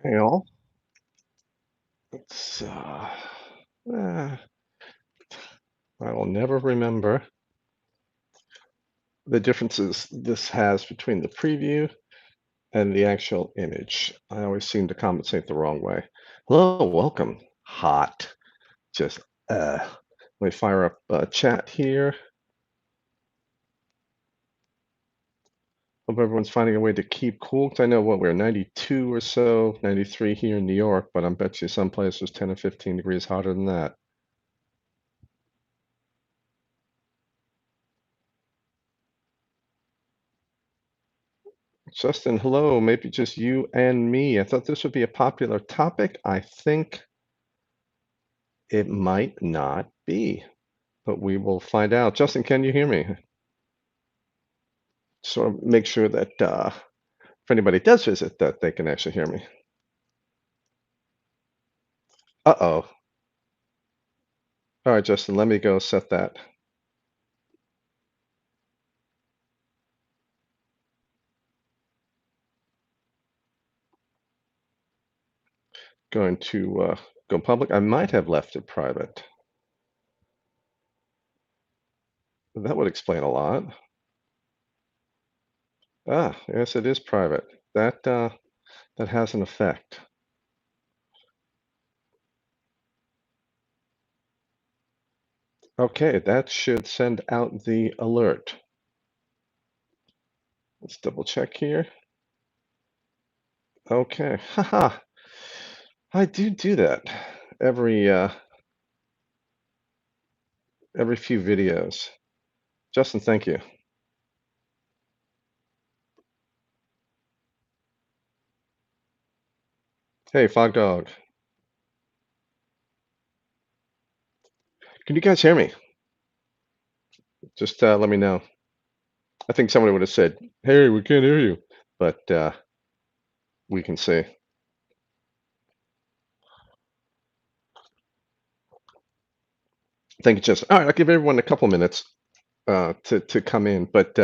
Hey all, it's uh, I will never remember the differences this has between the preview and the actual image. I always seem to compensate the wrong way. Hello, welcome. Hot. Just let me fire up chat here. Hope everyone's finding a way to keep cool. 'Cause I know what we're 92 or so, 93 here in New York, but I bet you some places 10 or 15 degrees hotter than that. Justin, hello. Maybe just you and me. I thought this would be a popular topic. I think it might not be, but we will find out. Justin, can you hear me? So make sure that if anybody does visit, that they can actually hear me. Uh-oh. All right, Justin, let me go set that. Going to go public. I might have left it private. That would explain a lot. Ah, yes, it is private. That has an effect. Okay, that should send out the alert. Let's double check here. Okay. Haha. I do that every every few videos. Justin, thank you. Hey, Fog Dog. Can you guys hear me? Just let me know. I think somebody would have said, "Hey, we can't hear you," but we can see. Thank you, Justin. All right, I'll give everyone a couple minutes to come in, but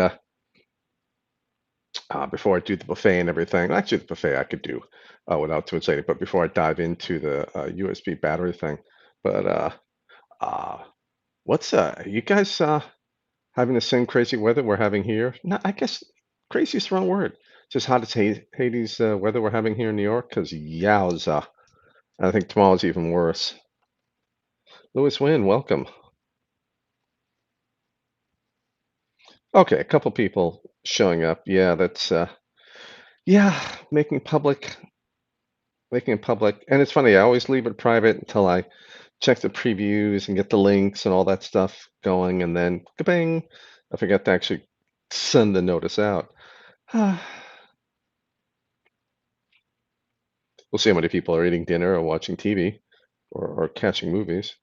before I do the buffet and everything, actually the buffet I could do without too much later, but before I dive into the USB battery thing, but uh, what's you guys having the same crazy weather we're having here? No, I guess crazy is the wrong word. Just hot as Hades weather we're having here in New York, because yowza, I think tomorrow's even worse. Louis Wynn, welcome. Okay, a couple people showing up. Yeah, that's yeah, making it public. And it's funny, I always leave it private until I check the previews and get the links and all that stuff going, and then kabang, I forget to actually send the notice out. We'll see how many people are eating dinner or watching TV or catching movies.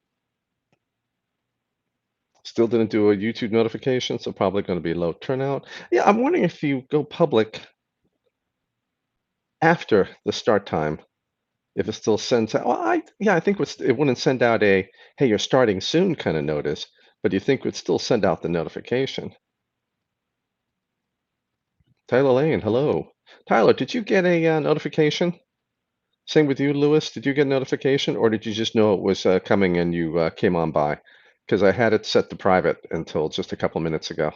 Still didn't do a YouTube notification, so probably going to be low turnout. Yeah, I'm wondering if you go public after the start time, if it still sends out. Well, yeah, I think it wouldn't send out a "Hey, you're starting soon" kind of notice, but you think it would still send out the notification. Tyler Lane, hello. Tyler, did you get a notification? Same with you, Lewis. Did you get a notification, or did you just know it was coming and you came on by? Because I had it set to private until just a couple minutes ago.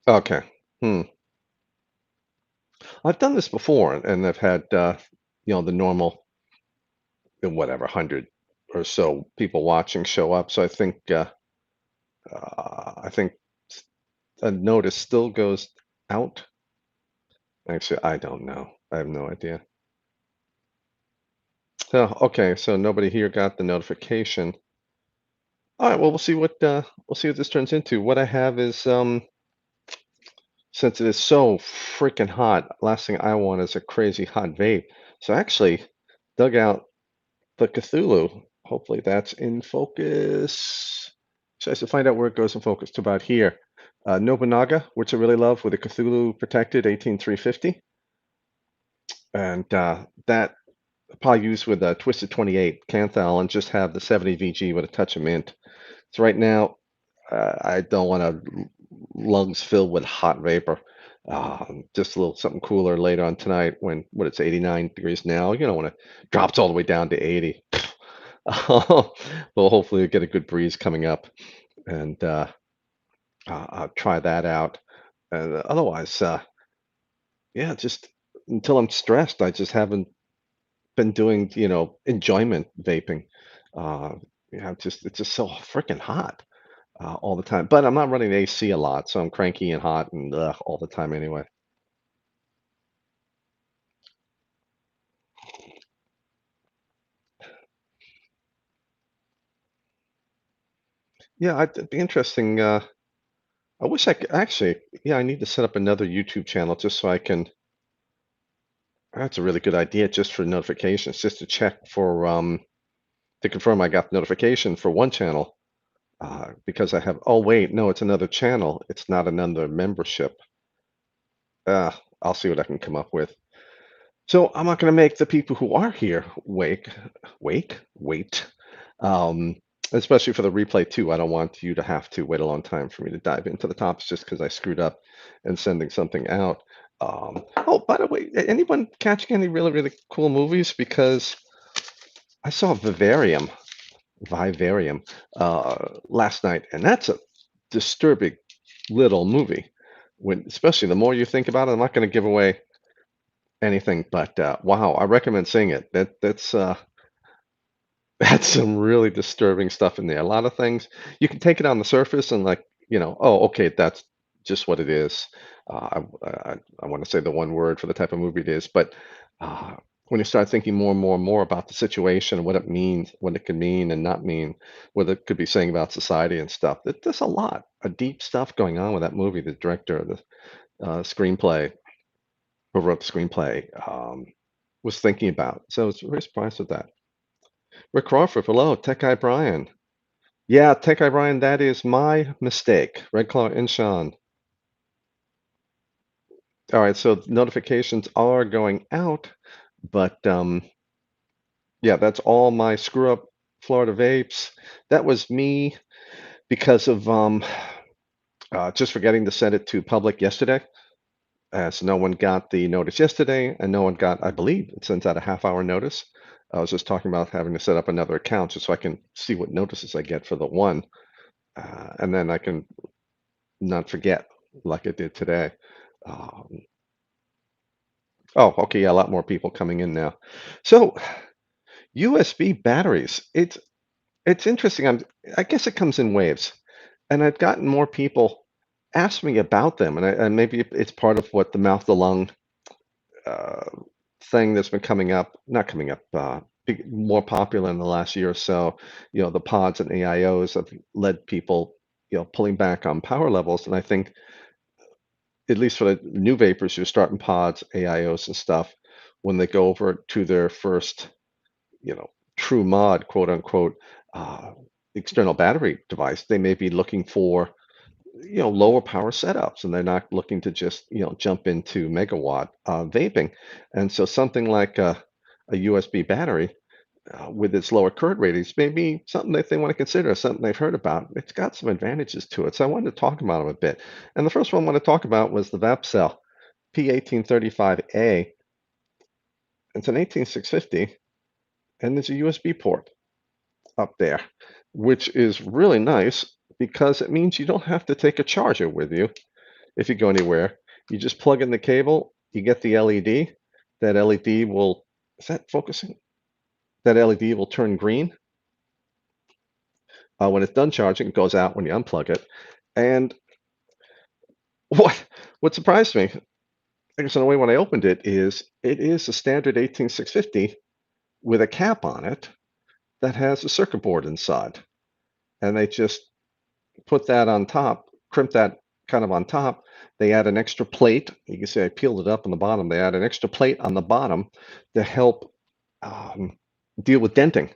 Okay. Hmm. I've done this before, and I've had the normal, whatever, 100 or so people watching show up. So I think a notice still goes out. Actually, I don't know. I have no idea. Oh, okay. So nobody here got the notification. All right. Well, we'll see what this turns into. What I have is since it is so freaking hot, last thing I want is a crazy hot vape. So I actually dug out the Cthulhu. Hopefully that's in focus. So I should find out where it goes in focus to about here. Nobunaga, which I really love, with a Cthulhu protected 18350. and that probably use with a Twisted 28 Canthal and just have the 70 VG with a touch of mint. So right now, I don't want to lungs filled with hot vapor. Just a little something cooler later on tonight when what it's 89 degrees now. You don't want to drops all the way down to 80. Well, hopefully we get a good breeze coming up, and I'll try that out. And otherwise, yeah, just until I'm stressed, I just haven't been doing, enjoyment vaping. Uh, just it's just so freaking hot all the time. But I'm not running AC a lot, so I'm cranky and hot and all the time anyway. Yeah, it'd be interesting. I wish I could actually. Yeah, I need to set up another YouTube channel just so I can. That's a really good idea, just for notifications, just to check for to confirm I got notification for one channel. Because I have. Oh wait, no, it's another channel. It's not another membership. I'll see what I can come up with. So I'm not going to make the people who are here wait. Um, Especially for the replay too. I don't want you to have to wait a long time for me to dive into the topics just because I screwed up in sending something out. Oh, by the way, anyone catching any really, really cool movies? Because I saw Vivarium, last night, and that's a disturbing little movie. When, especially the more you think about it, I'm not going to give away anything, but wow, I recommend seeing it. That's that's some really disturbing stuff in there. A lot of things you can take it on the surface and like, oh, okay, that's just what it is. I want to say the one word for the type of movie it is, but when you start thinking more and more and more about the situation and what it means, what it could mean and not mean, what it could be saying about society and stuff, there's a lot of deep stuff going on with that movie. The director of the screenplay, who wrote the screenplay, was thinking about. So I was very surprised with that. Rick Crawford, hello. Tech Guy Brian. Yeah, Tech Guy Brian, that is my mistake. Red Claw and Sean. All right, so notifications are going out, but yeah, that's all my screw up Florida vapes. That was me because of just forgetting to send it to public yesterday. So no one got the notice yesterday, and no one got, I believe, it sends out a half-hour notice. I was just talking about having to set up another account just so I can see what notices I get for the one, and then I can not forget like I did today. Um, oh, okay, yeah, a lot more people coming in now. So USB batteries, it's interesting. I guess it comes in waves, and I've gotten more people ask me about them, and maybe it's part of what the mouth to lung uh, thing that's been coming up, not coming up, more popular in the last year or so. The pods and AIOs have led people, pulling back on power levels, and I think at least for the new vapors who are starting pods, AIOs and stuff, when they go over to their first, true mod, quote unquote, uh, external battery device, they may be looking for, lower power setups, and they're not looking to just, jump into megawatt vaping. And so something like a USB battery with its lower current ratings may be something that they want to consider, something they've heard about. It's got some advantages to it. So I wanted to talk about them a bit. And the first one I want to talk about was the VapCell P1835A. It's an 18650, and there's a USB port up there, which is really nice because it means you don't have to take a charger with you if you go anywhere. You just plug in the cable, you get the LED. That LED will, is that focusing? That LED will turn green. When it's done charging, it goes out when you unplug it. And what what surprised me, I guess in a way when I opened it is a standard 18650 with a cap on it that has a circuit board inside. And they just put that on top, crimp that kind of on top. They add an extra plate. You can see I peeled it up on the bottom. They add an extra plate on the bottom to help um, deal with denting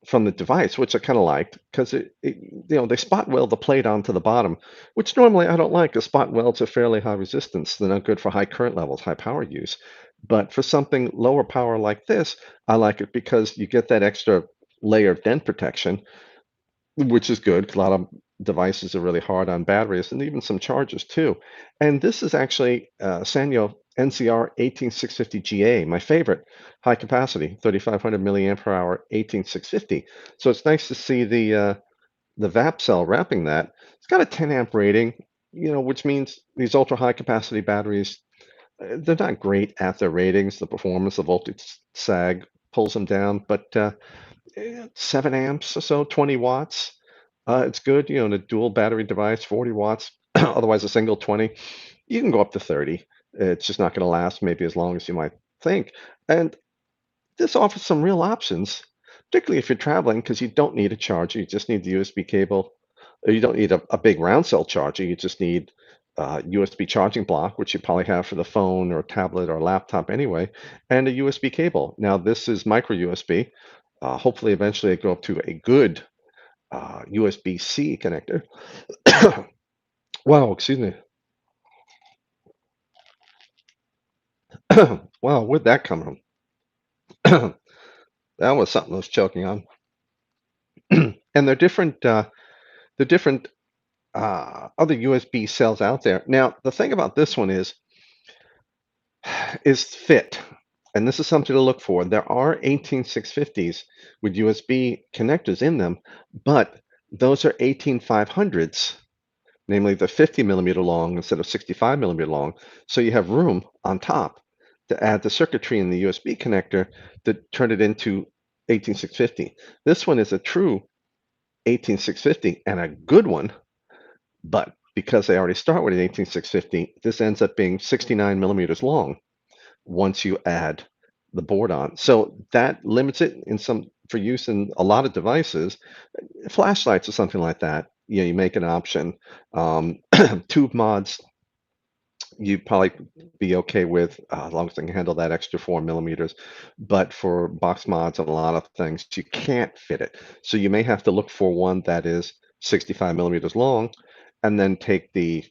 from the device, which I kind of liked because they spot weld the plate onto the bottom, which normally I don't like. The spot welds are fairly high resistance. They're not good for high current levels, high power use. But for something lower power like this, I like it because you get that extra layer of dent protection, which is good 'cause a lot of devices are really hard on batteries and even some chargers too. And this is actually Sanyo NCR 18650GA, my favorite, high capacity, 3500 milliamp per hour 18650. So it's nice to see the VapCell wrapping that. It's got a 10 amp rating, which means these ultra high capacity batteries, they're not great at their ratings. The performance, the voltage sag pulls them down, but 7 amps or so, 20 watts. It's good, in a dual battery device, 40 watts, otherwise a single 20. You can go up to 30. It's just not going to last maybe as long as you might think. And this offers some real options, particularly if you're traveling, because you don't need a charger. You just need the USB cable. You don't need a big round cell charger. You just need USB charging block, which you probably have for the phone or tablet or laptop anyway, and a USB cable. Now, this is micro USB. Hopefully, eventually, it go up to a good USB-C connector. Wow, excuse me. Wow, where'd that come from? That was something I was choking on. And they're different other USB cells out there. Now, the thing about this one is fit, and this is something to look for. There are 18650s with USB connectors in them, but those are 18500s, namely the 50 millimeter long instead of 65 millimeter long. So you have room on top to add the circuitry in the USB connector to turn it into 18650. This one is a true 18650 and a good one. But because they already start with an 18650, this ends up being 69 millimeters long once you add the board on. So that limits it in some for use in a lot of devices. Flashlights or something like that. You make an option. Tube mods you'd probably be okay with as long as they can handle that extra 4 millimeters. But for box mods and a lot of things, you can't fit it. So you may have to look for one that is 65 millimeters long and then take the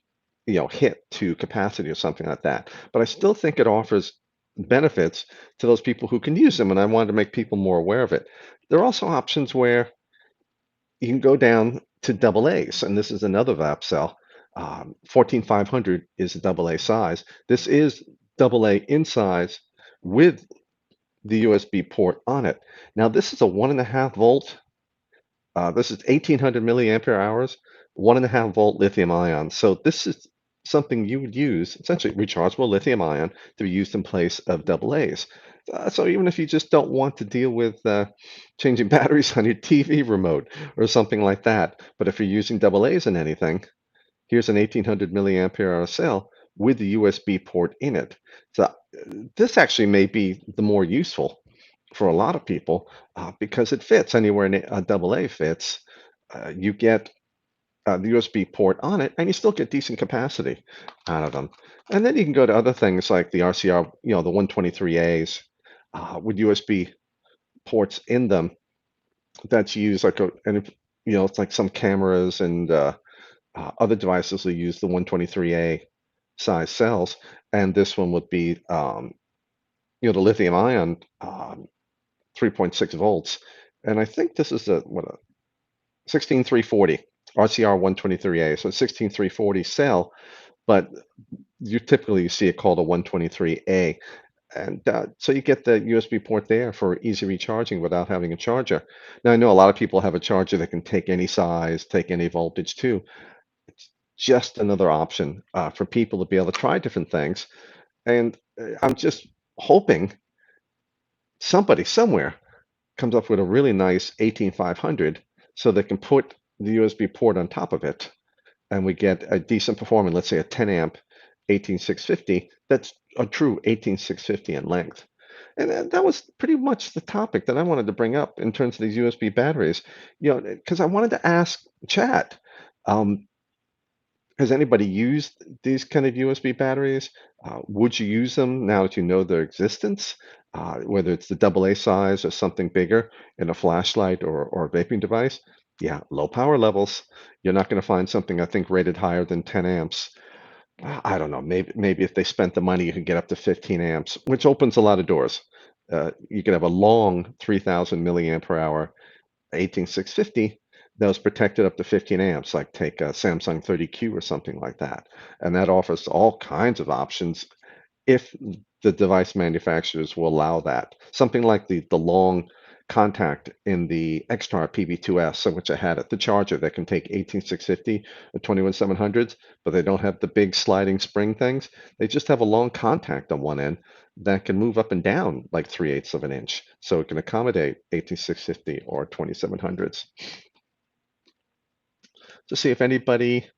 hit to capacity or something like that. But I still think it offers benefits to those people who can use them, and I wanted to make people more aware of it. There are also options where you can go down to double A's, and this is another VAP cell. 14500 is a double A size. This is double A in size with the USB port on it. Now, this is a 1.5 volt. This is 1800 milliampere hours, 1.5 volt lithium ion. So this is something you would use, essentially rechargeable lithium ion, to be used in place of double A's. So even if you just don't want to deal with changing batteries on your TV remote or something like that, but if you're using double A's in anything, here's an 1800 milliampere hour cell with the USB port in it. So this actually may be the more useful for a lot of people because it fits anywhere a double A fits. You get the USB port on it, and you still get decent capacity out of them. And then you can go to other things like the RCR, the 123As with USB ports in them that's used it's like some cameras and other devices will use the 123A size cells, and this one would be the lithium ion 3.6 volts, and I think this is a 16340 RCR123A, so 16340 cell, but you see it called a 123A. And so you get the USB port there for easy recharging without having a charger. Now, I know a lot of people have a charger that can take any size, take any voltage too. It's just another option for people to be able to try different things. And I'm just hoping somebody somewhere comes up with a really nice 18500 so they can put the USB port on top of it and we get a decent performance, let's say a 10 amp 18650 that's a true 18650 in length. And that was pretty much the topic that I wanted to bring up in terms of these USB batteries, because I wanted to ask chat. Um, has anybody used these kind of USB batteries? Would you use them now that you know their existence? Whether it's the double A size or something bigger in a flashlight or a vaping device? Yeah, low power levels. You're not going to find something I think rated higher than 10 amps. I don't know, maybe if they spent the money, you could get up to 15 amps, which opens a lot of doors. You could have a long 3000 milliamp per hour 18650 that was protected up to 15 amps, like take a Samsung 30Q or something like that. And that offers all kinds of options if the device manufacturers will allow that. Something like the long contact in the Xtar PB2S, so which I had at the charger that can take 18650 or 21700s, but they don't have the big sliding spring things. They just have a long contact on one end that can move up and down like 3/8 of an inch. So it can accommodate 18650 or 2700s. To see if anybody.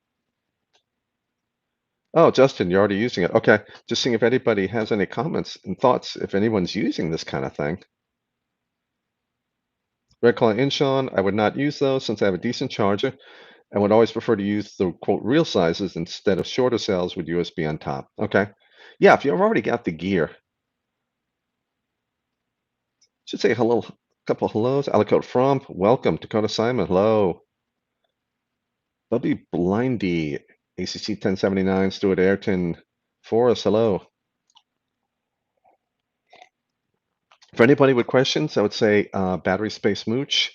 Oh, Justin, you're already using it. Okay. Just seeing if anybody has any comments and thoughts, if anyone's using this kind of thing. Red Claw Incheon, I would not use those since I have a decent charger and would always prefer to use the quote real sizes instead of shorter cells with USB on top. Okay. Yeah, if you've already got the gear, should say hello, couple of hellos. Alicote Fromp, welcome. Dakota Simon, hello. Bubby Blindy, ACC 1079, Stuart Ayrton, Forrest, hello. For anybody with questions, I would say battery space mooch.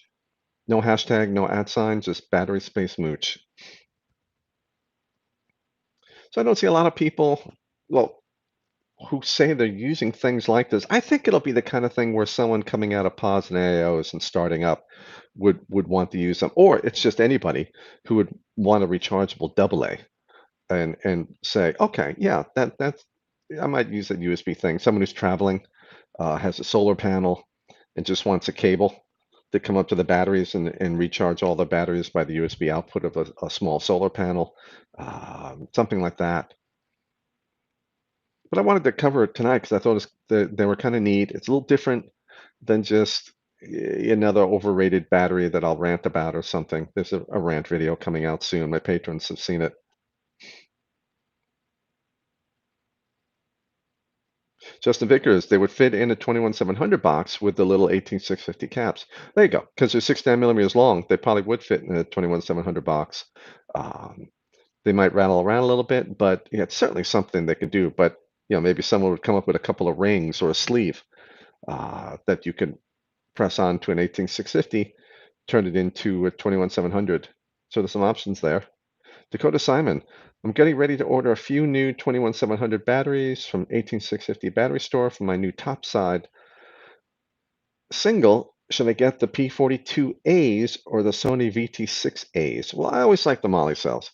No hashtag, no at sign, just battery space mooch. So I don't see a lot of people, well, who say they're using things like this. I think it'll be the kind of thing where someone coming out of pods and AIOs and starting up would want to use them, or it's just anybody who would want a rechargeable AA and say, okay, yeah, that's I might use that USB thing. Someone who's traveling has a solar panel and just wants a cable to come up to the batteries and recharge all the batteries by the USB output of a small solar panel, something like that. But I wanted to cover it tonight because I thought they were kind of neat. It's a little different than just another overrated battery that I'll rant about or something. There's a rant video coming out soon. My patrons have seen it. Justin Vickers, they would fit in a 21700 box with the little 18650 caps. There you go. Because they're 69 millimeters long, they probably would fit in a 21700 box. Um, they might rattle around a little bit, but yeah, it's certainly something they could do. But maybe someone would come up with a couple of rings or a sleeve that you could press on to an 18650, turn it into a 21700. So there's some options there. Dakota Simon, I'm getting ready to order a few new 21700 batteries from 18650 Battery Store for my new topside single. Should I get the P42As or the Sony VT6As? Well, I always like the Molly cells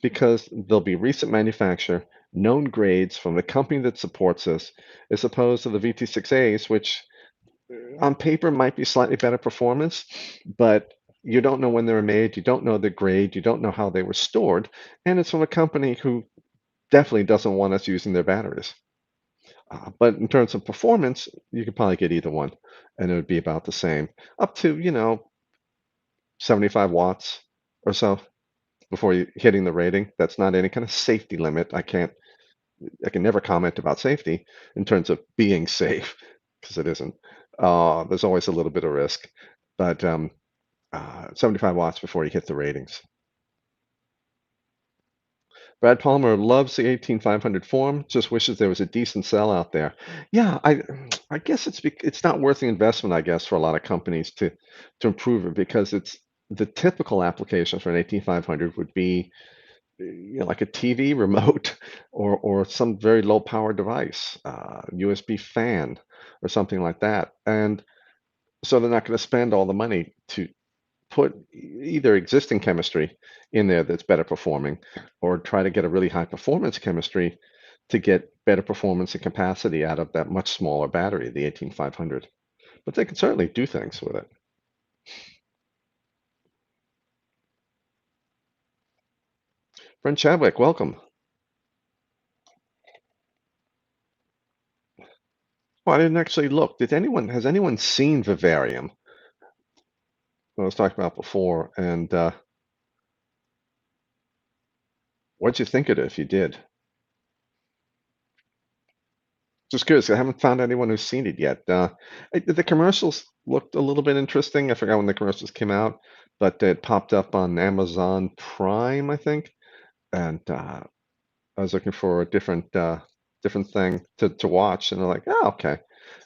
because they'll be recent manufacture, known grades from the company that supports us, as opposed to the VT6As, which on paper might be slightly better performance, but you don't know when they were made, you don't know the grade, you don't know how they were stored, and it's from a company who definitely doesn't want us using their batteries. But in terms of performance, you could probably get either one, and it would be about the same, up to 75 watts or so before you hitting the rating. That's not any kind of safety limit. I can never comment about safety in terms of being safe because it isn't. There's always a little bit of risk, but 75 watts before you hit the ratings. Brad Palmer loves the 18500 form, just wishes there was a decent cell out there. Yeah, I guess it's not worth the investment, I guess, for a lot of companies to improve it because it's the typical application for an 18500 would be like a TV remote or some very low power device, USB fan or something like that. And so they're not going to spend all the money to put either existing chemistry in there that's better performing or try to get a really high performance chemistry to get better performance and capacity out of that much smaller battery, the 18500. But they can certainly do things with it. Friend Chadwick, welcome. Well, I didn't actually look. Has anyone seen Vivarium? What I was talking about before, and what'd you think of it if you did? Just curious, I haven't found anyone who's seen it yet. The commercials looked a little bit interesting. I forgot when the commercials came out, but it popped up on Amazon Prime, I think. And I was looking for a different thing to watch, and they're like, "Oh, okay."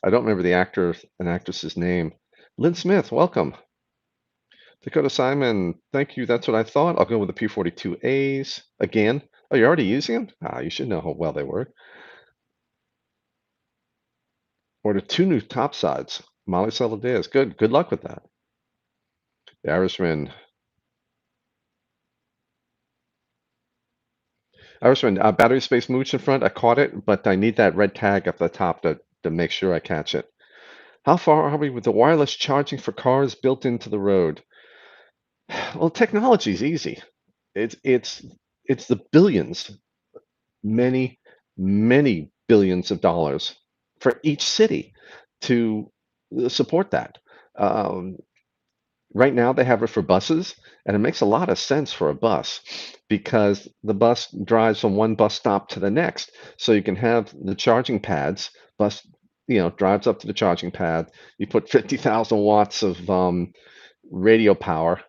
I don't remember the actor and actress's name. Lynn Smith, welcome. Dakota Simon, thank you. That's what I thought. I'll go with the P42As again. Oh, you're already using them? Ah, you should know how well they work. Ordered 2 new top sides. Molly Solidez. Good luck with that. The Irishman, battery space mooch in front. I caught it, but I need that red tag up the top to make sure I catch it. How far are we with the wireless charging for cars built into the road? Well, technology is easy. It's it's it's the billions, many, many billions of dollars for each city to support that. Um, right now, they have it for buses, and it makes a lot of sense for a bus because the bus drives from one bus stop to the next. So you can have the charging pads. Bus, drives up to the charging pad. You put 50,000 watts of radio power,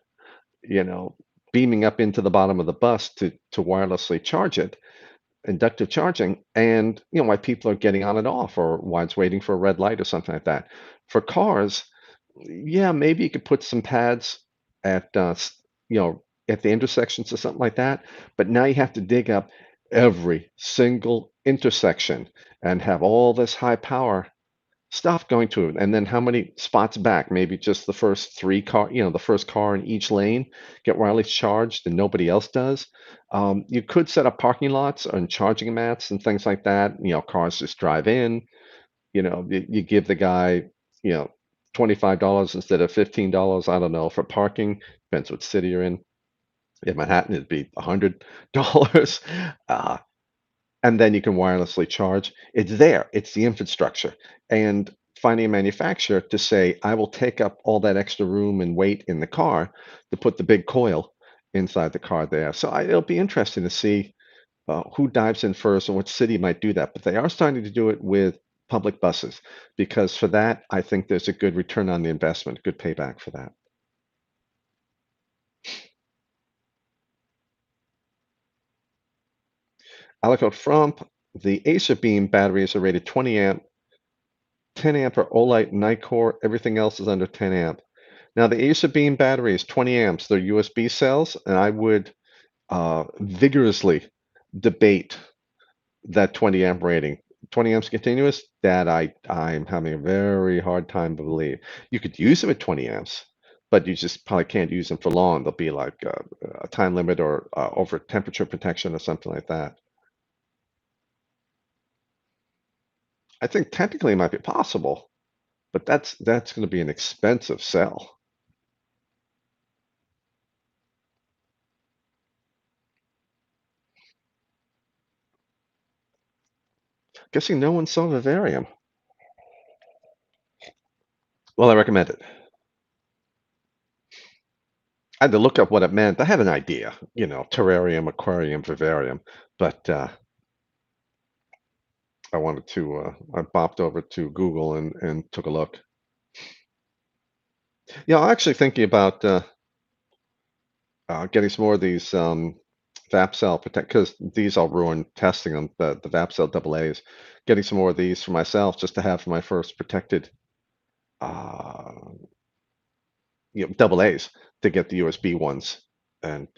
you know, beaming up into the bottom of the bus to wirelessly charge it, inductive charging, and why people are getting on and off, or why it's waiting for a red light or something like that. For cars, yeah, maybe you could put some pads at at the intersections or something like that. But now you have to dig up every single intersection and have all this high power stuff going to it. And then how many spots back? Maybe just the first three car, the first car in each lane get wireless charged and nobody else does. You could set up parking lots and charging mats and things like that. Cars just drive in. You give the guy, you know, $25 instead of $15. I don't know, for parking. Depends what city you're in. In Manhattan, it'd be $100. Uh, and then you can wirelessly charge. It's there. It's the infrastructure. And finding a manufacturer to say, I will take up all that extra room and weight in the car to put the big coil inside the car there. So it'll be interesting to see who dives in first and which city might do that. But they are starting to do it with public buses because for that, I think there's a good return on the investment, good payback for that. Alico Frump, the Acer Beam batteries are rated 20 amp, 10 amp are Olight Night Core. Everything else is under 10 amp. Now, the Acer Beam battery is 20 amps. They're USB cells, and I would vigorously debate that 20 amp rating. 20 amps continuous, that I'm having a very hard time to believe. You could use them at 20 amps, but you just probably can't use them for long. There'll be like a time limit or over temperature protection or something like that. I think technically it might be possible, but that's going to be an expensive cell. Guessing no one saw vivarium. Well, I recommend it. I had to look up what it meant. I had an idea, terrarium, aquarium, vivarium, but I bopped over to Google and took a look. Yeah, I'm actually thinking about getting some more of these VapCell protect because these I'll ruin testing them, the VapCell double A's. Getting some more of these for myself just to have for my first protected uh, double A's to get the USB ones and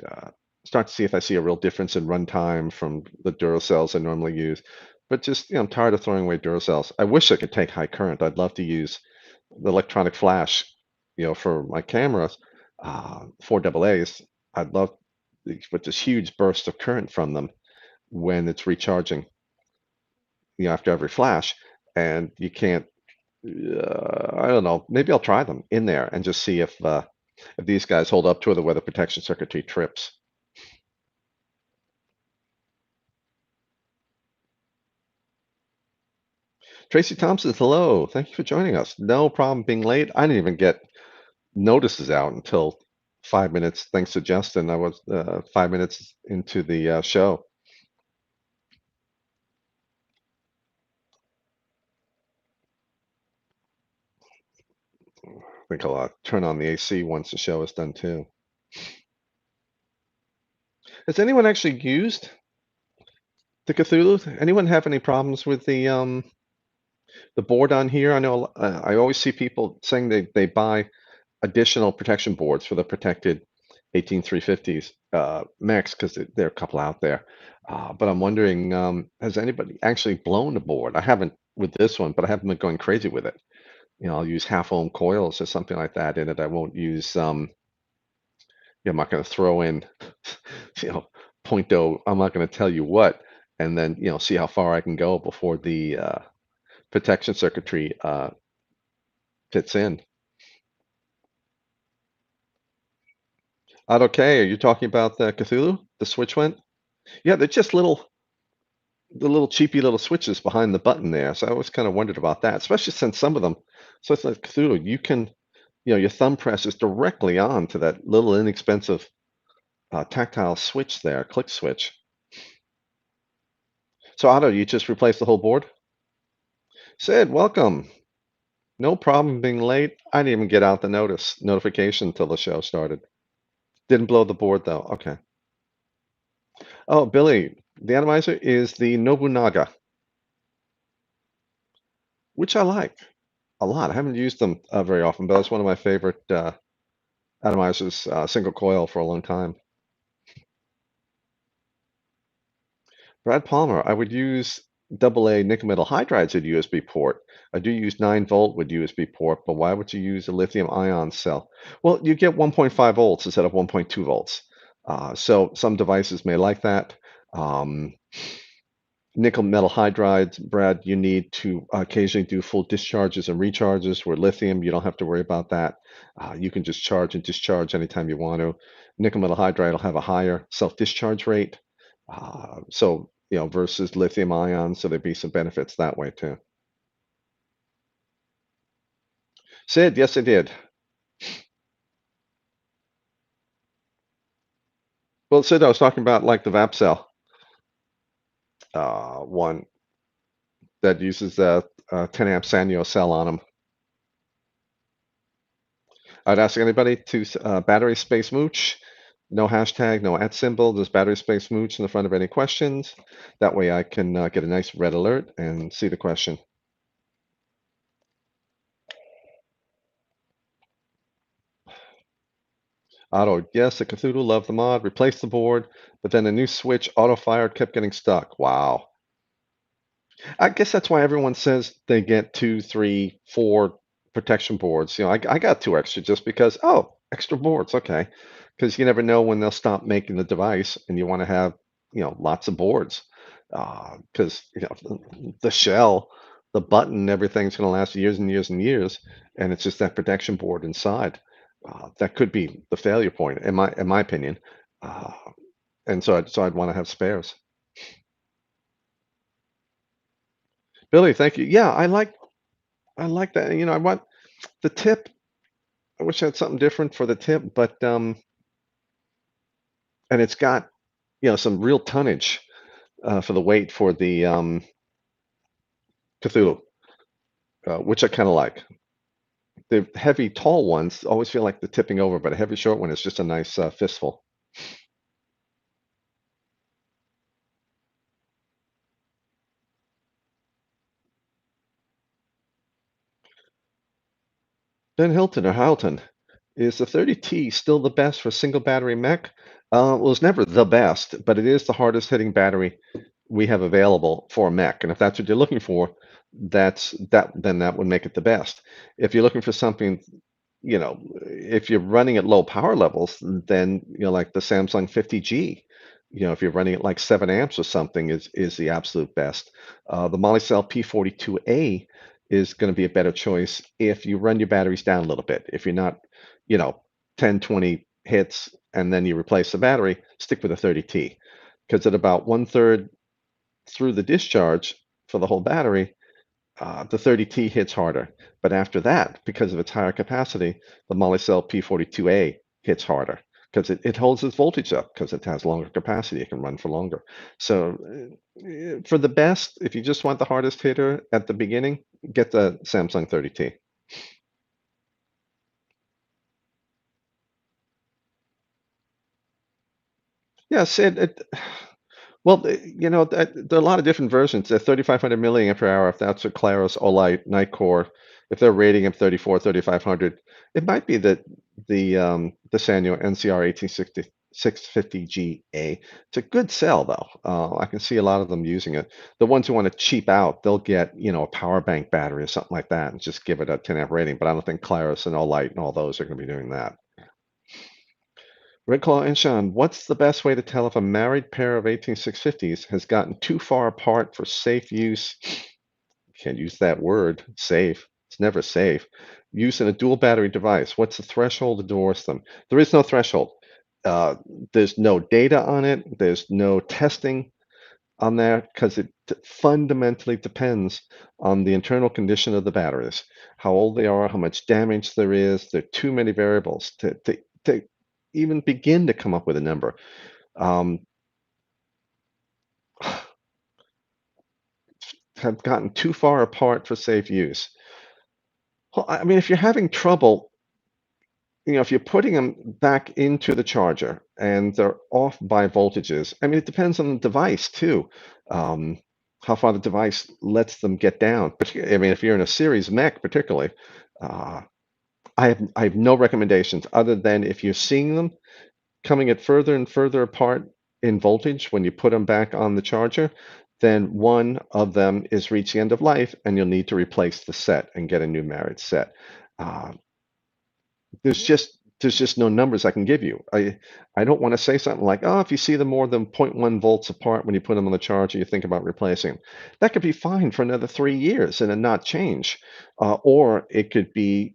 start to see if I see a real difference in runtime from the Duracells I normally use. But just, I'm tired of throwing away Duracells. I wish I could take high current. I'd love to use the electronic flash, for my cameras, four double A's. I'd love with this huge burst of current from them when it's recharging, after every flash, and you can't. I don't know. Maybe I'll try them in there and just see if these guys hold up to the weather protection circuitry trips. Tracy Thompson, hello. Thank you for joining us. No problem being late. I didn't even get notices out until 5 minutes. Thanks to Justin, I was 5 minutes into the show. I think I'll turn on the AC once the show is done too. Has anyone actually used The Cthulhu. Anyone have any problems with the board on here? I know I always see people saying they buy additional protection boards for the protected 18350s mechs because there are a couple out there. But I'm wondering, has anybody actually blown a board? I haven't with this one, but I haven't been going crazy with it. I'll use half ohm coils or something like that in it. I won't use I'm not going to throw in you know point oh. I'm not going to tell you what, and then see how far I can go before the protection circuitry fits in. Okay, are you talking about the Cthulhu? The switch went? Yeah, they're just the little cheapy little switches behind the button there. So I always kind of wondered about that, especially since some of them, so it's like Cthulhu, you can, your thumb presses directly on to that little inexpensive tactile switch there, click switch. So Otto, you just replaced the whole board? Sid, welcome. No problem being late. I didn't even get out the notification until the show started. Didn't blow the board though. Okay. Oh, Billy, the atomizer is the Nobunaga, which I like a lot. I haven't used them very often, but it's one of my favorite atomizers, single coil for a long time. Brad Palmer, I would use AA nickel metal hydrides at USB port. I do use 9-volt with USB port, but why would you use a lithium-ion cell? Well, you get 1.5 volts instead of 1.2 volts. So some devices may like that. Um, Nickel metal hydrides, Brad, you need to occasionally do full discharges and recharges. Where lithium, you don't have to worry about that. You can just charge and discharge anytime you want to. Nickel metal hydride will have a higher self-discharge rate. So, versus lithium ion, so there'd be some benefits that way too. Sid, yes, I did. Well, Sid, I was talking about like the VapCell one that uses the 10 amp Sanyo cell on them. I'd ask anybody to battery space mooch. No hashtag, no @ symbol. Just battery space mooch in the front of any questions. That way I can get a nice red alert and see the question. Otto, yes, the Cthulhu loved the mod, replaced the board, but then a new switch auto-fired kept getting stuck. Wow. I guess that's why everyone says they get 2, 3, 4 protection boards. I got 2 extra just because, oh, extra boards, okay. Because you never know when they'll stop making the device and you want to have, lots of boards. Because, the shell, the button, everything's going to last years and years and years. And it's just that protection board inside. That could be the failure point, in my opinion. Uh, and so I'd want to have spares. Billy, thank you. Yeah, I like that. I want the tip. I wish I had something different for the tip, but and it's got some real tonnage for the weight for the Cthulhu, which I kind of like. The heavy, tall ones always feel like they're tipping over, but a heavy, short one is just a nice fistful. Ben Hilton or Houghton, is the 30T still the best for single battery mech? Well, it's never the best, but it is the hardest hitting battery we have available for a mech. And if that's what you're looking for, then that would make it the best. If you're looking for something, if you're running at low power levels, then like the Samsung 50G, if you're running at like 7 amps or something, is the absolute best. The Molicel P42A is going to be a better choice if you run your batteries down a little bit. If you're not, you know, 10, 20 hits and then you replace the battery, stick with a 30T. Because at about 1/3 through the discharge for the whole battery, the 30T hits harder. But after that, because of its higher capacity, the Molicel P42A hits harder because it holds its voltage up because it has longer capacity. It can run for longer. So for the best, if you just want the hardest hitter at the beginning, get the Samsung 30T. Yeah, Sid, Well, there are a lot of different versions. They're 3,500 milliamp per hour, if that's a Claros Olight Night Core. If they're rating of 34, 3,500, it might be that the Sanyo NCR 1860 650GA. It's a good sell though. I can see a lot of them using it. The ones who want to cheap out, they'll get, a power bank battery or something like that and just give it a 10 amp rating. But I don't think Claros and Olight and all those are going to be doing that. Red Claw and Sean, what's the best way to tell if a married pair of 18650s has gotten too far apart for safe use? Can't use that word, safe. It's never safe. Use in a dual battery device. What's the threshold to divorce them? There is no threshold. Uh, there's no data on it. There's no testing on that because it fundamentally depends on the internal condition of the batteries, how old they are, how much damage there is. There are too many variables to even begin to come up with a number. Um, have gotten too far apart for safe use. Well, I mean, if you're having trouble, if you're putting them back into the charger and they're off by voltages, I mean, it depends on the device too. Um, how far the device lets them get down. I mean, if you're in a series mech, particularly, uh, I have no recommendations other than if you're seeing them coming at further and further apart in voltage when you put them back on the charger, then one of them is reaching end of life and you'll need to replace the set and get a new marriage set. Uh, there's just no numbers I can give you. I don't want to say something like, oh, if you see them more than zero point 0.1 volts apart when you put them on the charger, you think about replacing them. That could be fine for another 3 years and then not change. Or it could be,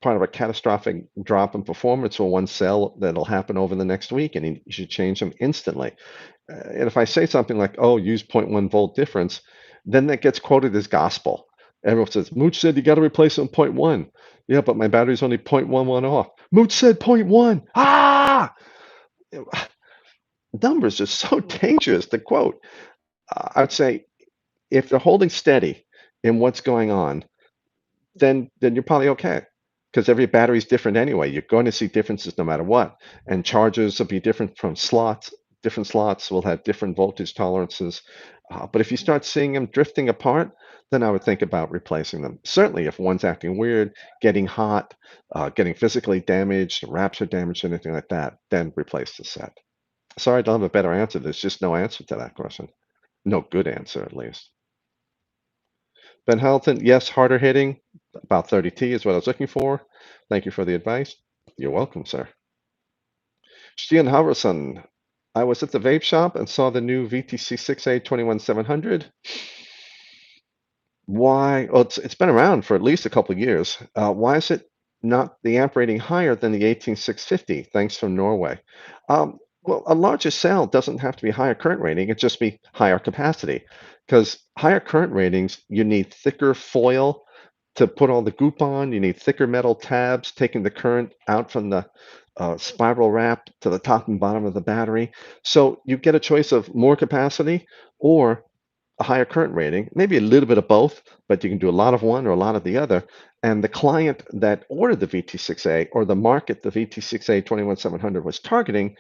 part of a catastrophic drop in performance for one cell that'll happen over the next week, and you should change them instantly. And if I say something like, oh, use zero point 0.1 volt difference, then that gets quoted as gospel. Everyone says, Mooch said you got to replace it in zero point 0.1. Yeah, but my battery's only 0.11 off. Mooch said zero point 0.1. Ah! Numbers are so dangerous to quote. I'd say if they're holding steady in what's going on, then you're probably okay. Because every battery is different anyway. You're going to see differences no matter what. And chargers will be different from slots. Different slots will have different voltage tolerances. But if you start seeing them drifting apart, then I would think about replacing them. Certainly, if one's acting weird, getting hot, getting physically damaged, wraps are damaged, anything like that, then replace the set. Sorry, I don't have a better answer. There's just no answer to that question. No good answer, at least. Ben Hamilton, yes, harder hitting, about 30T is what I was looking for. Thank you for the advice. You're welcome, sir. Stian Halverson, I was at the vape shop and saw the new VTC6A 21700. Why? Well, it's been around for at least a couple of years. Why is it not the amp rating higher than the 18650? Thanks from Norway. Well, a larger cell doesn't have to be higher current rating. It just be higher capacity. Because higher current ratings, you need thicker foil to put all the goop on. You need thicker metal tabs, taking the current out from the spiral wrap to the top and bottom of the battery. So you get a choice of more capacity or a higher current rating, maybe a little bit of both, but you can do a lot of one or a lot of the other. And the client that ordered the VT6A or the market the VT6A 21700 was targeting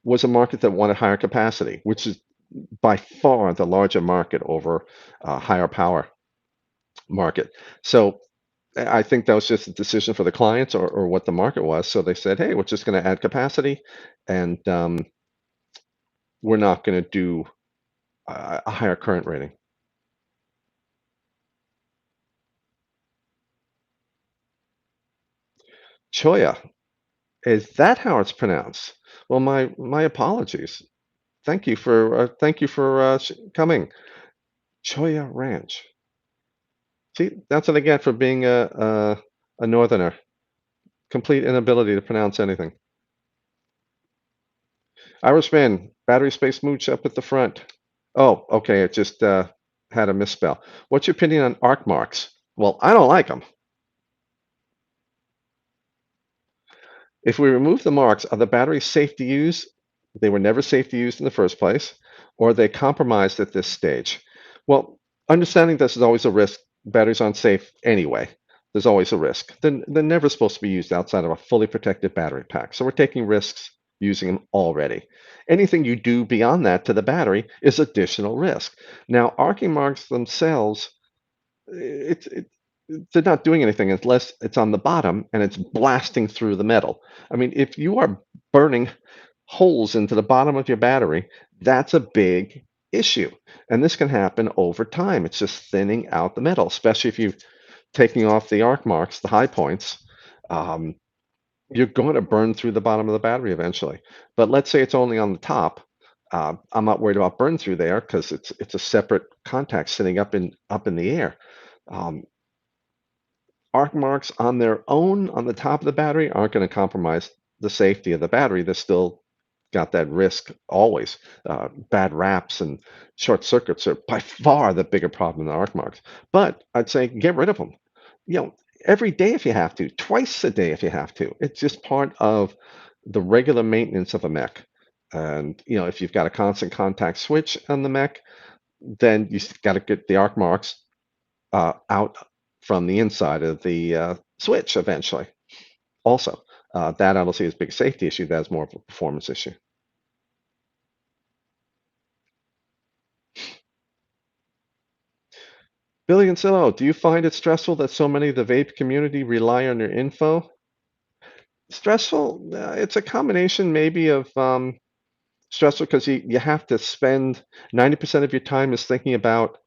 was a market that wanted higher capacity, which is by far the larger market over higher power market. So I think that was just a decision for the clients or what the market was. So they said, hey, we're just going to add capacity and we're not going to do a higher current rating. Choya, is that how it's pronounced? Well, my apologies. Thank you for coming. Choya Ranch. See, that's what I get for being a northerner. Complete inability to pronounce anything. Irishman, battery space mooch up at the front. Oh, okay, it just had a misspell. What's your opinion on arc marks? Well, I don't like them. If we remove the marks, are the batteries safe to use? They were never safe to use in the first place, or are they compromised at this stage? Well, understanding this is always a risk. Batteries aren't safe anyway. There's always a risk. They're never supposed to be used outside of a fully protected battery pack. So we're taking risks using them already. Anything you do beyond that to the battery is additional risk. Now, arcing marks themselves, it's it, they're not doing anything unless it's on the bottom and it's blasting through the metal. I mean, if you are burning holes into the bottom of your battery, that's a big issue. And this can happen over time. It's just thinning out the metal, especially if you're taking off the arc marks, the high points. Um, you're going to burn through the bottom of the battery eventually. But let's say it's only on the top. I'm not worried about burn through there because it's a separate contact sitting up in the air. Um, Arc marks on their own on the top of the battery aren't going to compromise the safety of the battery. They're still got that risk always. Bad wraps and short circuits are by far the bigger problem than arc marks. But I'd say get rid of them. You know, every day if you have to, twice a day if you have to. It's just part of the regular maintenance of a mech. And if you've got a constant contact switch on the mech, then you got to get the arc marks out from the inside of the switch eventually. Also, that I don't see as a big safety issue. That's more of a performance issue. Billy and Silo, do you find it stressful that so many of the vape community rely on your info? Stressful? It's a combination maybe of stressful because you have to spend 90% of your time is thinking about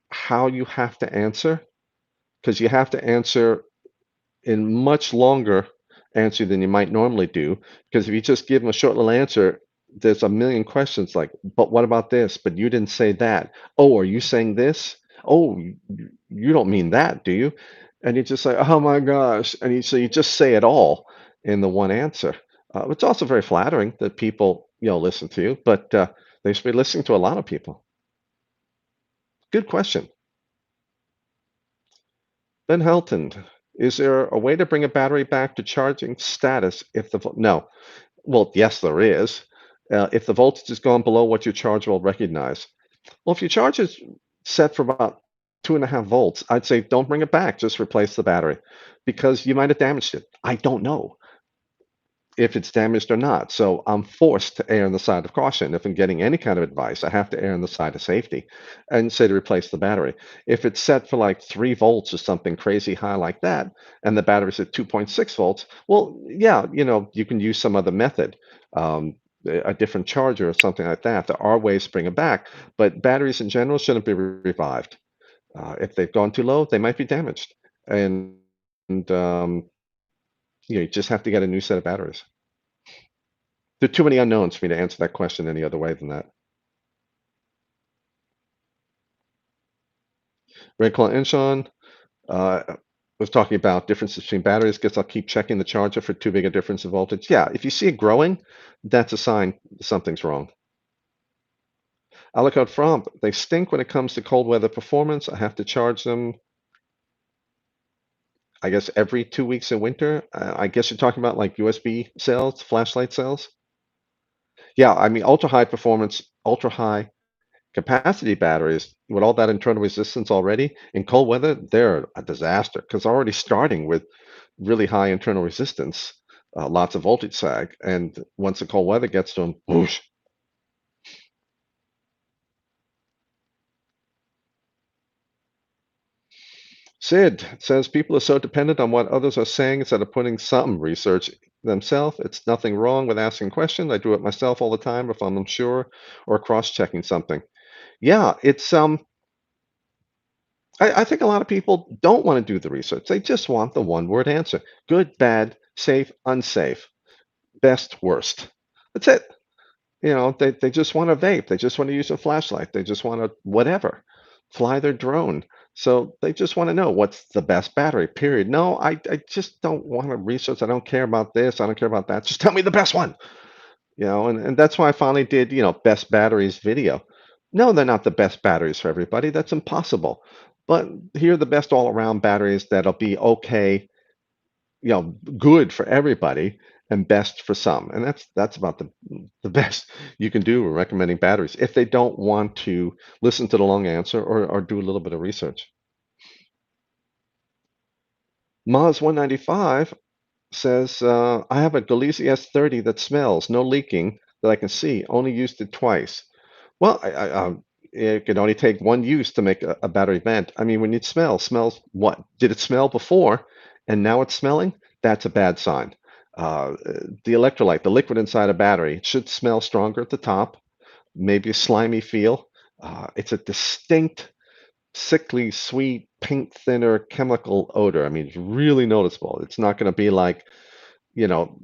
how you have to answer because you have to answer in much longer answer than you might normally do. Because if you just give them a short little answer, there's a million questions like, but what about this? But you didn't say that. Oh, are you saying this? Oh, you don't mean that, do you? And you just say, oh my gosh. And so you just say it all in the one answer. It's also very flattering that people, listen to you, but they should be listening to a lot of people. Good question. Ben Helton, is there a way to bring a battery back to charging status if no. Well, yes, there is. If the voltage has gone below what your charger will recognize. Well, if your charge is set for about 2.5 volts, I'd say don't bring it back. Just replace the battery because you might have damaged it. I don't know if it's damaged or not. So I'm forced to err on the side of caution. If I'm getting any kind of advice, I have to err on the side of safety and say to replace the battery. If it's set for like 3 volts or something crazy high like that, and the battery's at 2.6 volts, well, yeah, you can use some other method. A different charger or something like that. There are ways to bring it back, but batteries in general shouldn't be revived. If they've gone too low, they might be damaged, and you just have to get a new set of batteries. There are too many unknowns for me to answer that question any other way than that. Red Claw Inchon was talking about differences between batteries. Guess I'll keep checking the charger for too big a difference in voltage. Yeah, if you see it growing, that's a sign something's wrong. Alucard Fromp, they stink when it comes to cold weather performance. I have to charge them, I guess, every 2 weeks in winter. I guess you're talking about like USB cells, flashlight cells. Yeah, I mean, ultra high performance, ultra high capacity batteries with all that internal resistance already in cold weather, they're a disaster because they're already starting with really high internal resistance, lots of voltage sag, and once the cold weather gets to them, whoosh. Sid says people are so dependent on what others are saying instead of putting some research themselves. It's nothing wrong with asking questions. I do it myself all the time if I'm unsure or cross-checking something. Yeah, it's I think a lot of people don't want to do the research. They just want the one-word answer. Good, bad, safe, unsafe, best, worst. That's it. They just want to vape. They just want to use a flashlight. They just want to whatever, fly their drone. So they just want to know what's the best battery, period. No, I just don't want to research. I don't care about this. I don't care about that. Just tell me the best one. And that's why I finally did, best batteries video. No, they're not the best batteries for everybody. That's impossible. But here are the best all around batteries that'll be okay, good for everybody and best for some. And that's about the best you can do with recommending batteries if they don't want to listen to the long answer or do a little bit of research. Maz 195 Says, I have a Galeazzi S30 that smells, no leaking that I can see, only used it twice. Well, it can only take one use to make a battery vent. I mean, when it smells what? Did it smell before and now it's smelling? That's a bad sign. The electrolyte, the liquid inside a battery, it should smell stronger at the top, maybe a slimy feel. It's a distinct, sickly, sweet, paint thinner chemical odor. I mean, it's really noticeable. It's not going to be like you know,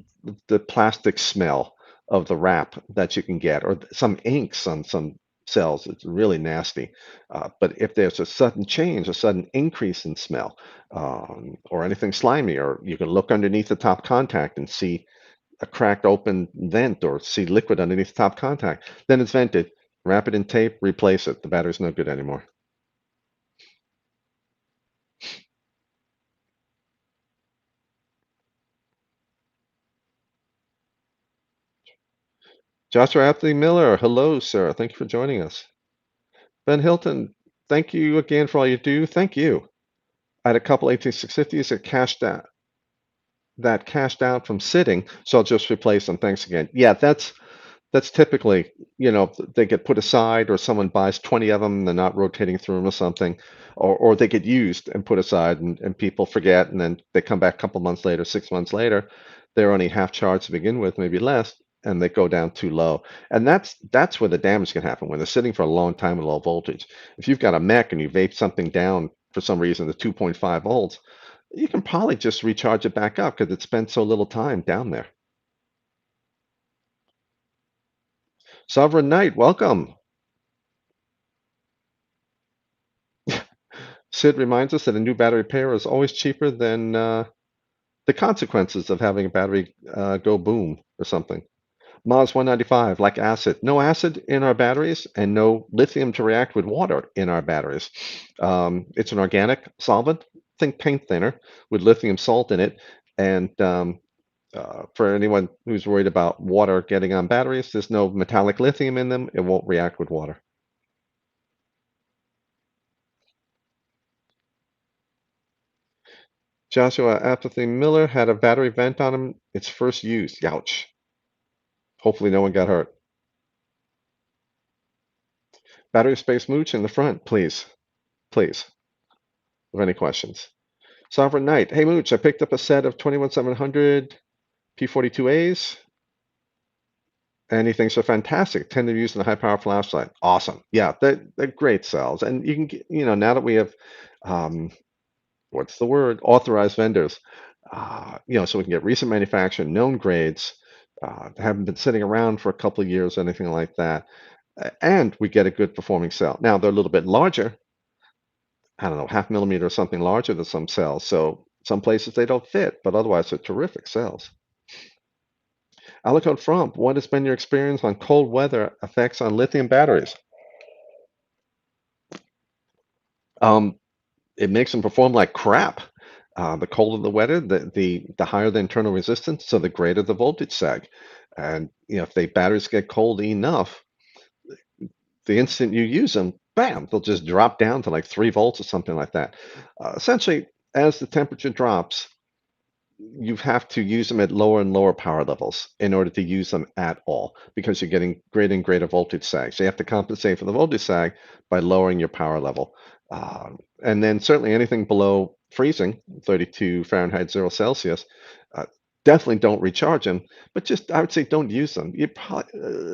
the plastic smell of the wrap that you can get, or some inks on some cells. It's really nasty. But if there's a sudden change, a sudden increase in smell, or anything slimy, or you can look underneath the top contact and see a cracked open vent or see liquid underneath the top contact, then it's vented. Wrap it in tape, replace it. The battery's no good anymore. Joshua Anthony Miller, hello, sir. Thank you for joining us. Ben Hilton, thank you again for all you do. Thank you. I had a couple 18650s that cashed out from sitting, so I'll just replace them. Thanks again. Yeah, that's typically, they get put aside or someone buys 20 of them, they're not rotating through them or something, or they get used and put aside and people forget and then they come back a couple months later, 6 months later, they're only half charged to begin with, maybe less, and they go down too low. And that's where the damage can happen when they're sitting for a long time with low voltage. If you've got a mech and you vape something down for some reason to 2.5 volts, you can probably just recharge it back up because it spent so little time down there. Sovereign Knight, welcome. Sid reminds us that a new battery pair is always cheaper than the consequences of having a battery go boom or something. Maz 195, like acid. No acid in our batteries and no lithium to react with water in our batteries. It's an organic solvent, think paint thinner, with lithium salt in it. And for anyone who's worried about water getting on batteries, there's no metallic lithium in them. It won't react with water. Joshua Apathy Miller had a battery vent on him. Its first use. Youch. Hopefully no one got hurt. Battery space mooch in the front, please. Please. If any questions. Sovereign Knight. Hey Mooch, I picked up a set of 21700 P42As and he thinks they're fantastic. Tend to use in a high power flashlight. Awesome. Yeah, they're great cells. And you can get, now that we have um, what's the word? Authorized vendors. So we can get recent manufacture, known grades, haven't been sitting around for a couple of years, anything like that. And we get a good performing cell. Now they're a little bit larger. I don't know, half millimeter or something larger than some cells. So some places they don't fit, but otherwise they're terrific cells. Alicode Frump, what has been your experience on cold weather effects on lithium batteries? Um, it makes them perform like crap. The colder the weather, the higher the internal resistance, so the greater the voltage sag. And if the batteries get cold enough, the instant you use them, bam, they'll just drop down to like 3 volts or something like that. Essentially, as the temperature drops, you have to use them at lower and lower power levels in order to use them at all because you're getting greater and greater voltage sag. So you have to compensate for the voltage sag by lowering your power level. And then certainly anything below freezing, 32 Fahrenheit, 0 Celsius, uh, definitely don't recharge them, but just I would say don't use them.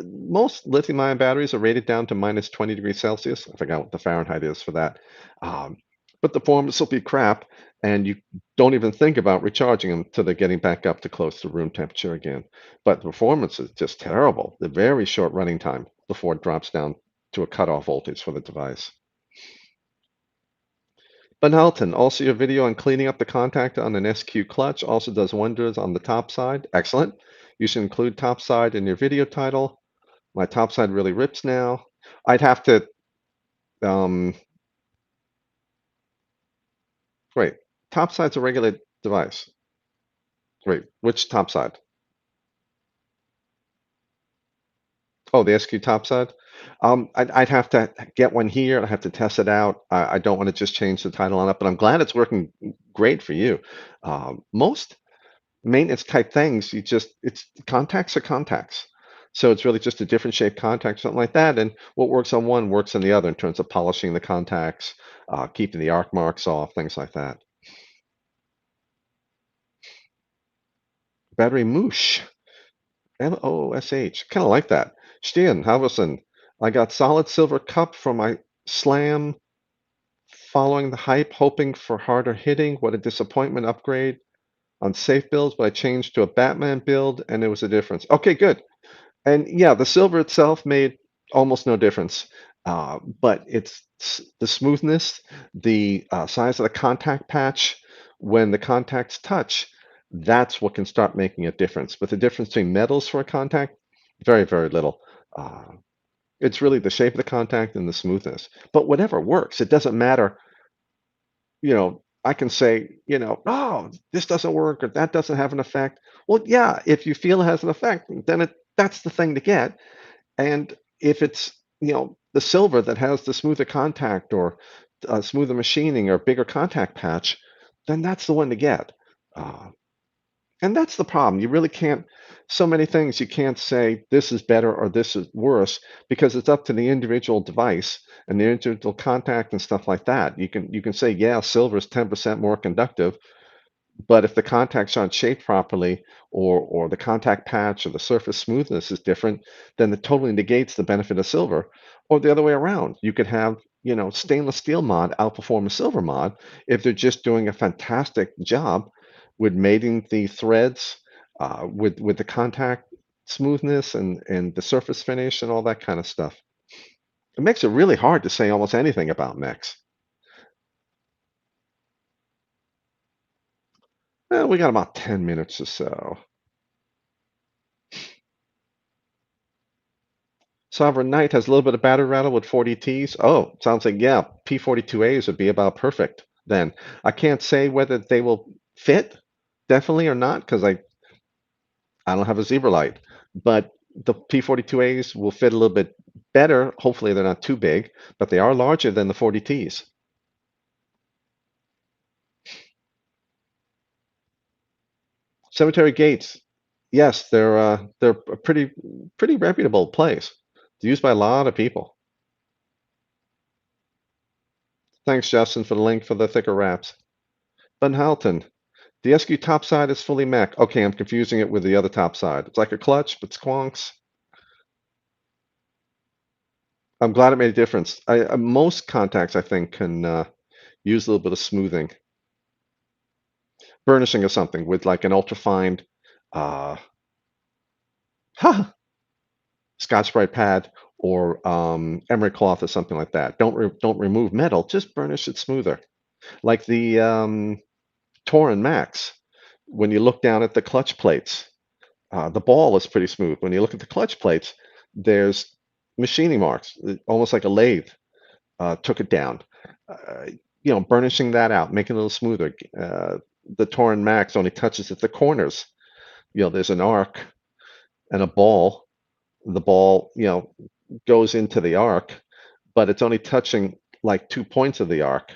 Most lithium-ion batteries are rated down to minus 20 degrees Celsius. I forgot what the Fahrenheit is for that. Um, but the performance will be crap, and you don't even think about recharging them till they're getting back up to close to room temperature again. But the performance is just terrible. The very short running time before it drops down to a cutoff voltage for the device. Ben Halton, also your video on cleaning up the contact on an SQ clutch also does wonders on the top side. Excellent. You should include top side in your video title. My top side really rips now. I'd have to, um, wait, top side's a regular device. Wait, which top side? Oh, the SQ topside? I'd have to get one here. I have to test it out. I don't want to just change the title on it, but I'm glad it's working great for you. Most maintenance type things, you just it's contacts are contacts. So it's really just a different shaped contact, something like that. And what works on one works on the other in terms of polishing the contacts, keeping the arc marks off, things like that. Battery Mooch, Moosh. Kind of like that. Stian, Halverson. I got solid silver cup for my slam following the hype, hoping for harder hitting. What a disappointment upgrade on safe builds, but I changed to a Batman build and it was a difference. Okay, good. And yeah, the silver itself made almost no difference. But the smoothness, the size of the contact patch, when the contacts touch, that's what can start making a difference. But the difference between metals for a contact, very, very little. Uh, it's really the shape of the contact and the smoothness. But whatever works, it doesn't matter. I can say, oh, this doesn't work or that doesn't have an effect. Well, yeah, if you feel it has an effect, then that's the thing to get. And if it's, the silver that has the smoother contact or smoother machining or bigger contact patch, then that's the one to get. Uh, and that's the problem. You really can't, so many things you can't say this is better or this is worse because it's up to the individual device and the individual contact and stuff like that. You can say, yeah, silver is 10% more conductive, but if the contacts aren't shaped properly or the contact patch or the surface smoothness is different, then it totally negates the benefit of silver. Or the other way around. You could have, stainless steel mod outperform a silver mod if they're just doing a fantastic job with mating the threads, with the contact smoothness and the surface finish and all that kind of stuff. It makes it really hard to say almost anything about mechs. Well, we got about 10 minutes or so. Sovereign Knight has a little bit of battery rattle with 40Ts. Oh, sounds like, yeah, P42As would be about perfect then. I can't say whether they will fit, definitely or not, because I don't have a zebra light. But the P42As will fit a little bit better. Hopefully, they're not too big, but they are larger than the 40Ts. Cemetery Gates, yes, they're a pretty reputable place. It's used by a lot of people. Thanks, Justin, for the link for the thicker wraps. Van Halton, the SQ top side is fully mech. Okay, I'm confusing it with the other top side. It's like a clutch, but squonks. I'm glad it made a difference. Most contacts, I think, can use a little bit of smoothing, burnishing or something with like an ultra-fine uh, Scotch Brite pad or emery cloth or something like that. Don't remove metal, just burnish it smoother. Like the Torin Max, when you look down at the clutch plates, the ball is pretty smooth. When you look at the clutch plates, there's machining marks, almost like a lathe took it down. Uh, burnishing that out, making it a little smoother. The Torn Max only touches at the corners. There's an arc and a ball. The ball, goes into the arc, but it's only touching like 2 points of the arc.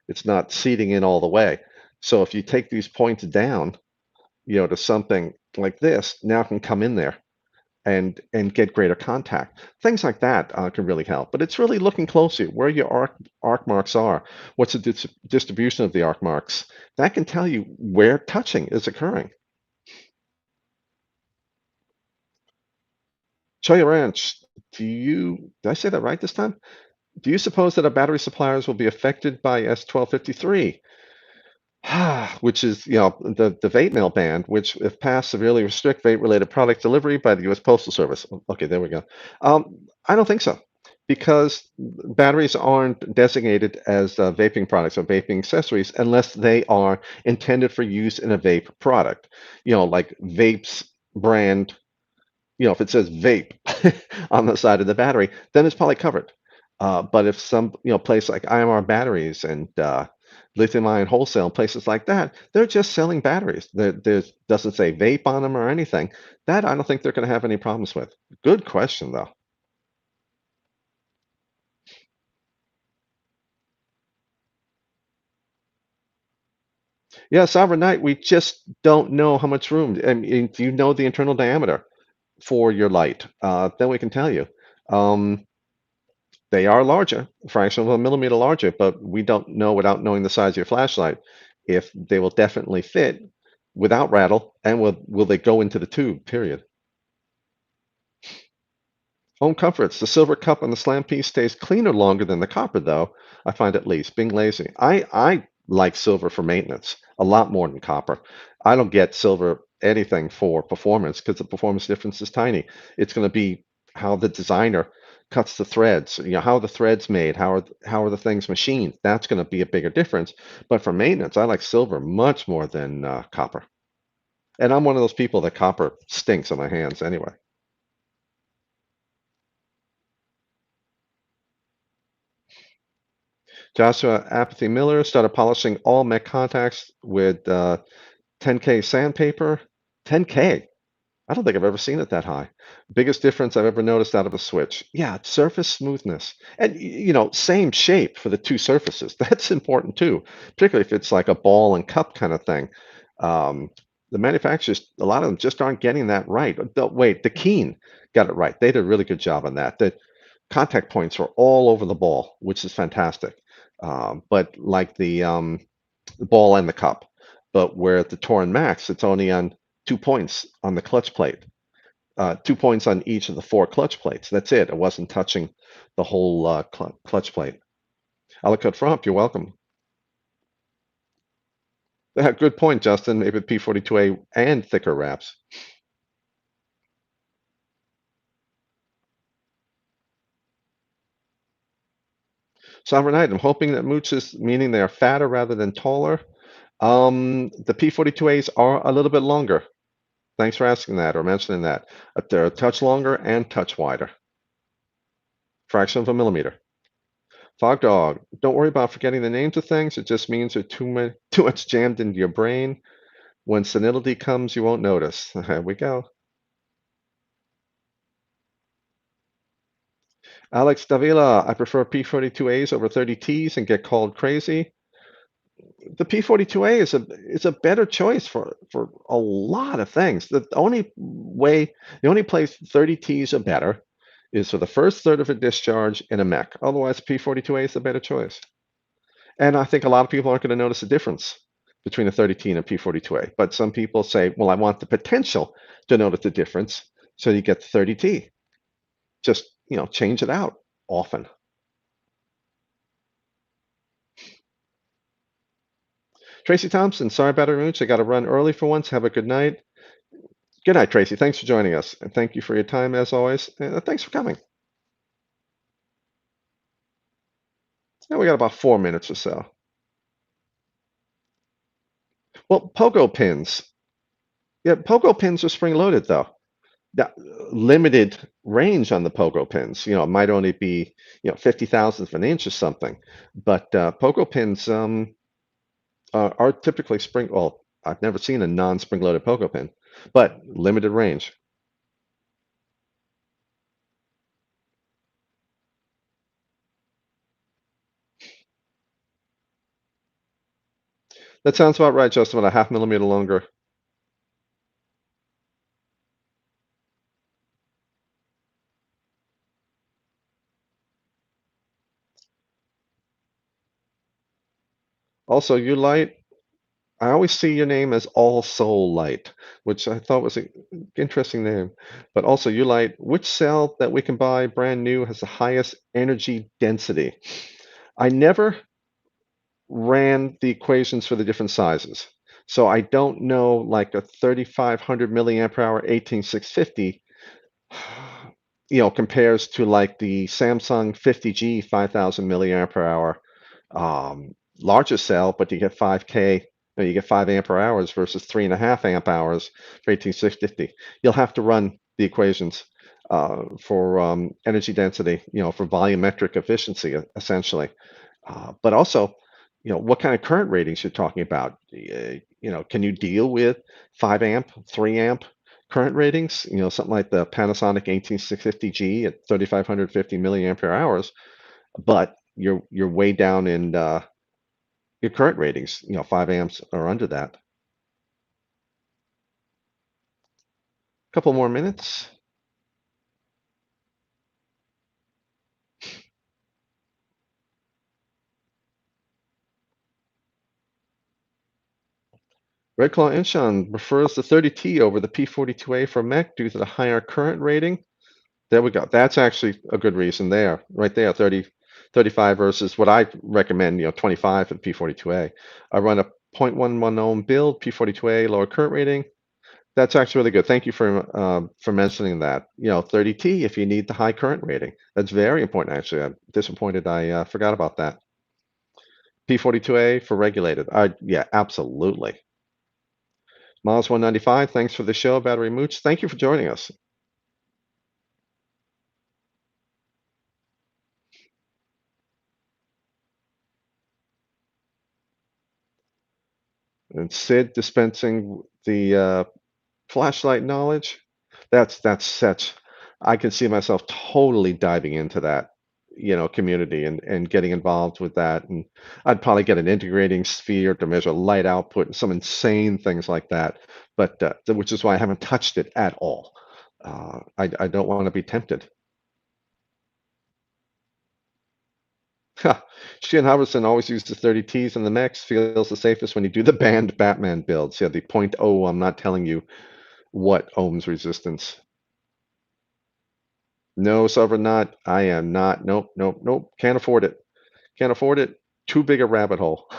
It's not seating in all the way. So if you take these points down, to something like this, now it can come in there and get greater contact. Things like that can really help. But it's really looking closely where your arc marks are. What's the distribution of the arc marks? That can tell you where touching is occurring. Choya Ranch, did I say that right this time? Do you suppose that our battery suppliers will be affected by S1253? Which is, the vape mail ban, which, if passed, severely restrict vape-related product delivery by the U.S. Postal Service. Okay, there we go. I don't think so, because batteries aren't designated as vaping products or vaping accessories unless they are intended for use in a vape product. Like Vape's brand, if it says vape on the side of the battery, then it's probably covered. But if some, place like IMR Batteries and Lithium-Ion Wholesale, places like that, they're just selling batteries. There doesn't say vape on them or anything. That I don't think they're going to have any problems with. Good question, though. Yeah, sovereign night, we just don't know how much room. I mean, do you know the internal diameter for your light? Then we can tell you. Um, they are larger, a fraction of a millimeter larger, but we don't know without knowing the size of your flashlight if they will definitely fit without rattle and will they go into the tube, period. Home comforts. The silver cup on the slam piece stays cleaner longer than the copper, though, I find at least, being lazy. I like silver for maintenance a lot more than copper. I don't get silver anything for performance because the performance difference is tiny. It's going to be how the designer cuts the threads, how the threads made, how are the things machined. That's going to be a bigger difference. But for maintenance, I like silver much more than copper. And I'm one of those people that copper stinks on my hands anyway. Joshua Apathy Miller started polishing all mech contacts with 10K sandpaper. 10K. I don't think I've ever seen it that high. Biggest difference I've ever noticed out of a switch. Yeah, surface smoothness. And same shape for the two surfaces. That's important too, particularly if it's like a ball and cup kind of thing. Um, the manufacturers, a lot of them just aren't getting that right. Wait, the Keen got it right. They did a really good job on that. The contact points were all over the ball, which is fantastic. But like the ball and the cup. But where at the Torin Max, it's only on 2 points on the clutch plate, 2 points on each of the four clutch plates. That's it. It wasn't touching the whole clutch plate. Alikut Fromp, you're welcome. Good point, Justin. Maybe with P42A and thicker wraps. Sovereign Knight, I'm hoping that Mooch is meaning they are fatter rather than taller. The P42As are a little bit longer. Thanks for asking that or mentioning that. They're a touch longer and touch wider. Fraction of a millimeter. Fog dog. Don't worry about forgetting the names of things. It just means they're too much jammed into your brain. When senility comes, you won't notice. There we go. Alex Davila. I prefer P42As over 30Ts and get called crazy. The P42A is a better choice for a lot of things. The only place 30Ts are better is for the first third of a discharge in a mech. Otherwise, P42A is the better choice. And I think a lot of people aren't going to notice a difference between a 30T and a P42A. But some people say, well, I want the potential to notice the difference. So you get the 30T. Just, change it out often. Tracy Thompson, sorry about it, Mooch. I got to run early for once. Have a good night. Good night, Tracy. Thanks for joining us. And thank you for your time, as always. Thanks for coming. Now we got about 4 minutes or so. Well, pogo pins. Yeah, pogo pins are spring loaded, though. The limited range on the pogo pins. It might only be 50,000th of an inch or something, but pogo pins are typically spring. Well, I've never seen a non-spring loaded pogo pin, but limited range. That sounds about right, just about a half millimeter longer. Also, you light. I always see your name as All Soul Light, which I thought was an interesting name. But also, you light. Which cell that we can buy brand new has the highest energy density? I never ran the equations for the different sizes. So I don't know like a 3500 milliampere hour 18650 compares to like the Samsung 50G 5000 milliampere hour larger cell, but you get 5K, you get 5 ampere hours versus 3.5 amp hours for 18650. You'll have to run the equations for energy density, for volumetric efficiency, essentially. But also, what kind of current ratings you're talking about. Can you deal with 5 amp, 3 amp current ratings? Something like the Panasonic 18650G at 3550 milliampere hours, but you're way down in your current ratings, 5 amps or under that. Couple more minutes. Red Claw Incheon prefers the 30T over the P42A for mech due to the higher current rating. There we go. That's actually a good reason there, right there, 35 versus what I recommend, 25 for the P42A. I run a 0.11 ohm build, P42A, lower current rating. That's actually really good. Thank you for mentioning that. 30T if you need the high current rating. That's very important, actually. I'm disappointed I forgot about that. P42A for regulated. Yeah, absolutely. Miles 195, thanks for the show, Battery Mooch. Thank you for joining us. And Sid dispensing the flashlight knowledge. That's such. I can see myself totally diving into that, community and getting involved with that. And I'd probably get an integrating sphere to measure light output and some insane things like that. But which is why I haven't touched it at all. I don't want to be tempted. Sheehan Hubbardson always uses 30Ts in the mix, feels the safest when you do the banned Batman builds. Yeah, the point oh, I'm not telling you what ohms resistance. No, Sovereign not. I am not. Nope, nope, nope. Can't afford it. Can't afford it. Too big a rabbit hole.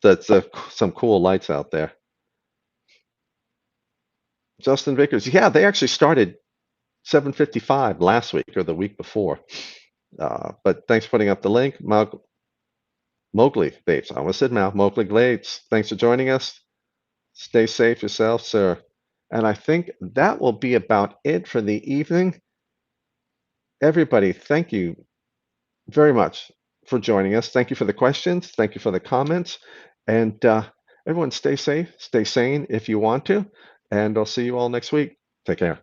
That's some cool lights out there. Justin Vickers. Yeah, they actually started 7:55 last week or the week before. But thanks for putting up the link. Mowgli Vapes. I almost said Mal. Mowgli Glades. Thanks for joining us. Stay safe yourself, sir. And I think that will be about it for the evening. Everybody, thank you very much for joining us. Thank you for the questions. Thank you for the comments. And everyone, stay safe, stay sane if you want to. And I'll see you all next week. Take care.